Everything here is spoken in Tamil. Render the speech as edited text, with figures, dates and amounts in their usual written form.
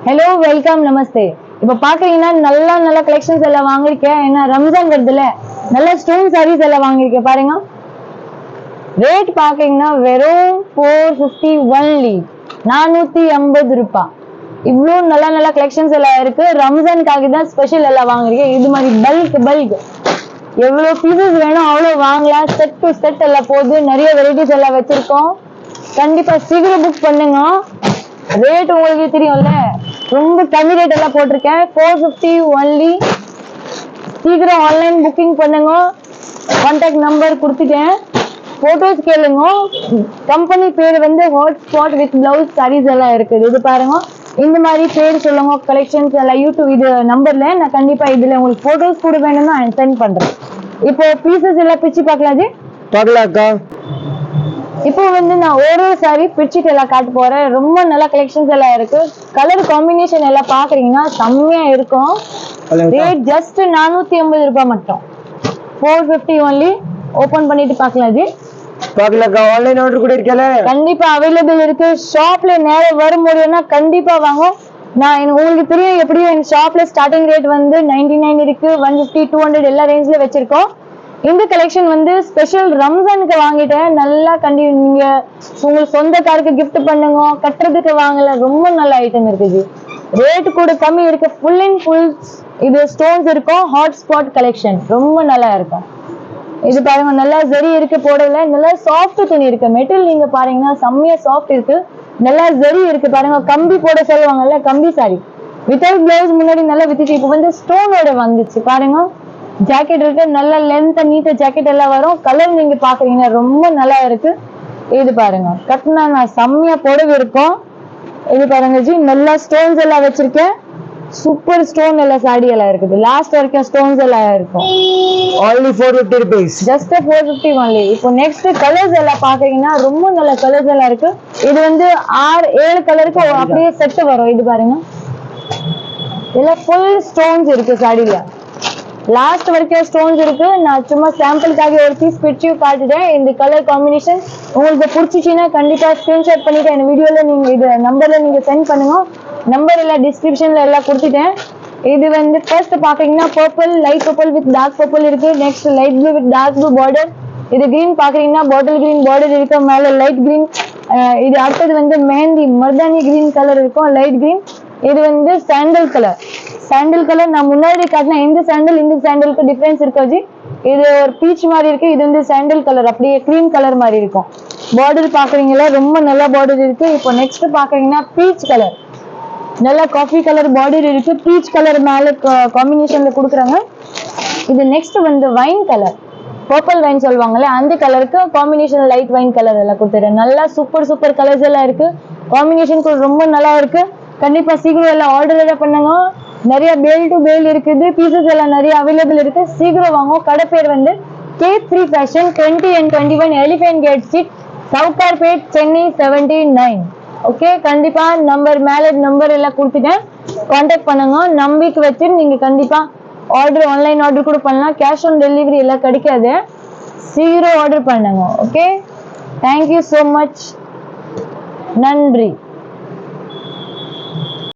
ஹலோ வெல்கம் நமஸ்தே. இப்போ பாக்குறீங்கன்னா நல்ல கலெக்ஷன்ஸ் எல்லாம் வாங்கிருக்கேன். ஏன்னா ரம்ஜான் வருதுல, நல்ல ஸ்டோன் சாரீஸ் எல்லாம் வாங்கிருக்கேன். பாருங்க, ரேட் பாக்குறீங்கன்னா வெறும் 450 ஒன்லி, 450 ரூபாய். இவ்வளோ நல்ல கலெக்ஷன்ஸ் எல்லாம் இருக்கு. ரம்ஜானுக்காக தான் ஸ்பெஷல் எல்லாம் வாங்கிருக்கேன். இது மாதிரி பல்க் எவ்வளவு பீசஸ் வேணும் அவ்வளோ வாங்கலாம். செட் டு செட் எல்லாம் போகுது. நிறைய வெரைட்டிஸ் எல்லாம் வச்சிருக்கோம். கண்டிப்பா சீக்கிரம் புக் பண்ணுங்க. ரேட் உங்களுக்கு தெரியும்ல, ரொம்ப கம்மி ரேட் எல்லாம் போட்டிருக்கேன். 450 ஒன்லி. சீக்கிரம் ஆன்லைன் புக்கிங் பண்ணுங்க. கான்டாக்ட் நம்பர் கொடுத்துட்டேன். போட்டோஸ் கேளுங்க. கம்பெனி பேர் வந்து ஹாட்ஸ்பாட் வித் பிளவுஸ் சாரீஸ் எல்லாம் இருக்குது. இது பாருங்க, இந்த மாதிரி பேர் சொல்லுங்க. கலெக்ஷன்ஸ் எல்லாம் யூடியூப் இது நம்பர்ல நான் கண்டிப்பா இதுல உங்களுக்கு போட்டோஸ் கூட வேணும்னா சென்ட் பண்றேன். இப்போ பீசஸ் எல்லாம் பிச்சு பார்க்கலாம் ஜி. பார்க்கலாம்க்கா. இப்போ வந்து நான் ஒரு சாரி பிரிச்சுட்டு எல்லாம் காட்ட போறேன். ரொம்ப நல்ல கலெக்ஷன்ஸ் எல்லாம் இருக்கு. கலர் காம்பினேஷன் எல்லாம் பாக்குறீங்கன்னா செம்மையா இருக்கும். ரேட் ஜஸ்ட் 450 ரூபாய் மட்டும். 450 ஒன்லி. ஓபன் பண்ணிட்டு பார்க்கலாம் ஜி. பார்க்கலாம்க்கா. ஆன்லைன் ஆர்டர் கூட இருக்கல, கண்டிப்பா அவைலபிள் இருக்கு. ஷாப்ல நேரம் வர முடியும்னா கண்டிப்பா வாங்க. நான் உங்களுக்கு தெரியும் எப்படியும் என் ஷாப்ல ஸ்டார்டிங் ரேட் வந்து 99 இருக்கு, 150, 200 எல்லா ரேஞ்ச்ல வச்சிருக்கோம். இந்த கலெக்ஷன் வந்து ஸ்பெஷல் ரம்ஜானுக்கு வாங்கிட்டேன். நல்லா நீங்க உங்களுக்கு சொந்தக்காருக்கு கிஃப்ட் பண்ணுங்க, கட்டுறதுக்கு வாங்கல. ரொம்ப நல்ல ஐட்டம் இருக்குது. ரேட் கூட கம்மி இருக்கு. ஃபுல் அண்ட் ஃபுல் இது ஸ்டோன்ஸ் இருக்கும். ஹாட்ஸ்பாட் கலெக்ஷன் ரொம்ப நல்லா இருக்கும். இது பாருங்க, நல்லா ஜரி இருக்கு. போடல நல்லா சாஃப்ட் துணி இருக்கு. மெட்டீரியல் நீங்க பாருங்கன்னா செம்மையா சாஃப்ட் இருக்கு. நல்லா ஜரி இருக்கு. பாருங்க, கம்பி போட சொல்லுவாங்கல்ல, கம்பி சாரி வித்தவுட் பிளவுஸ். முன்னாடி நல்லா வித்துச்சு, இப்போ வந்து ஸ்டோனோட வந்துச்சு. பாருங்க, ஜாக்கெட் இருக்கு. நல்ல லென்த் நீட்ட ஜாக்கெட் எல்லாம் வரும். கலர் நீங்க பாக்குறீங்கன்னா ரொம்ப நல்லா இருக்கு. இது பாருங்க, கட்டினா நான் செம்மையா புடவை இருக்கும். இது பாருங்க ஜி, நல்லா ஸ்டோன்ஸ் எல்லாம் வச்சிருக்கேன். சூப்பர் ஸ்டோன் எல்லாம் சாடி எல்லாம் இருக்குது. லாஸ்ட் வரைக்கும் ஸ்டோன்ஸ் எல்லாம் இருக்கும். only 450 rupees, just 450 only. இப்போ நெக்ஸ்ட் கலர்ஸ் எல்லாம் பாக்குறீங்கன்னா ரொம்ப நல்ல கலர்ஸ் எல்லாம் இருக்கு. இது வந்து 6-7 கலருக்கு அப்படியே செட் வரும். இது பாருங்க, இதெல்லாம் ஃபுல் ஸ்டோன்ஸ் இருக்கு சாடியில. லாஸ்ட் வரைக்கும் ஸ்டோன்ஸ் இருக்கு. நான் சும்மா சாம்பிளுக்காக ஒரு பீஸ் பிரிச்சு காட்டுட்டேன். இந்த கலர் காம்பினேஷன் உங்களுக்கு பிடிச்சிச்சுன்னா கண்டிப்பா ஸ்கிரீன்ஷாட் பண்ணிட்டு என் வீடியோல நீங்க இது நம்பர்ல நீங்க சென்ட் பண்ணுங்க. நம்பர் எல்லாம் டிஸ்கிரிப்ஷன்ல எல்லாம் கொடுத்துட்டேன். இது வந்து ஃபர்ஸ்ட் பாக்குறீங்கன்னா purple, light purple with dark purple இருக்கு. Next light blue with dark blue border. இது கிரீன் பாக்குறீங்கன்னா பாட்டில் கிரீன் பார்டர் இருக்கு. மேல லைட் கிரீன். இது அடுத்தது வந்து மெஹந்தி மர்தானி கிரீன் கலர் இருக்கும், லைட் கிரீன். இது வந்து சாண்டல் கலர். சாண்டல் கலர் நான் முன்னாடி காட்டினா இந்த சாண்டலுக்கு டிஃபரன்ஸ் இருக்கு ஜி. இது ஒரு பீச் மாதிரி இருக்கு. இது வந்து சாண்டல் கலர், அப்படியே கிரீம் கலர் மாதிரி இருக்கும். பார்டர் பாக்குறீங்களா, ரொம்ப நல்ல பார்டர் இருக்கு. இப்போ நெக்ஸ்ட் பாக்குறீங்கன்னா பீச் கலர், நல்ல காஃபி கலர் பார்டர் இருக்கு. பீச் கலர் மேல காம்பினேஷன்ல கொடுக்குறாங்க. இது நெக்ஸ்ட் வந்து வைன் கலர், பர்பிள் வைன் சொல்லுவாங்கல்ல, அந்த கலருக்கு காம்பினேஷன் லைட் வைன் கலர் எல்லாம் கொடுத்துருக்கேன். நல்லா சூப்பர் கலர்ஸ் எல்லாம் இருக்கு. காம்பினேஷன் ரொம்ப நல்லா இருக்கு. கண்டிப்பா சீக்கிரம் எல்லாம் ஆர்டர் எல்லாம் பண்ணுங்க. நிறைய பேல் டு பேல் இருக்குது. பீசஸ் எல்லாம் நிறைய அவைலபிள் இருக்கு. சீக்கிரம் வாங்க. கடை பேர் வந்து K3 fashion, 20 and 21 Elephant Gate Street, Sowcarpet, Chennai 79. Okay, கண்டிப்பா நம்பர் மேல நம்பர் எல்லாம் கொடுத்துட்டேன். கான்டாக்ட் பண்ணுங்க. நம்பிக்கை வச்சு நீங்க கண்டிப்பா ஆர்டர் ஆன்லைன் ஆர்டர் கூட பண்ணலாம். கேஷ் ஆன் டெலிவரி எல்லாம் கிடைக்காது. சீக்கிரம் ஆர்டர் பண்ணுங்க. Okay, thank you so much. நன்றி.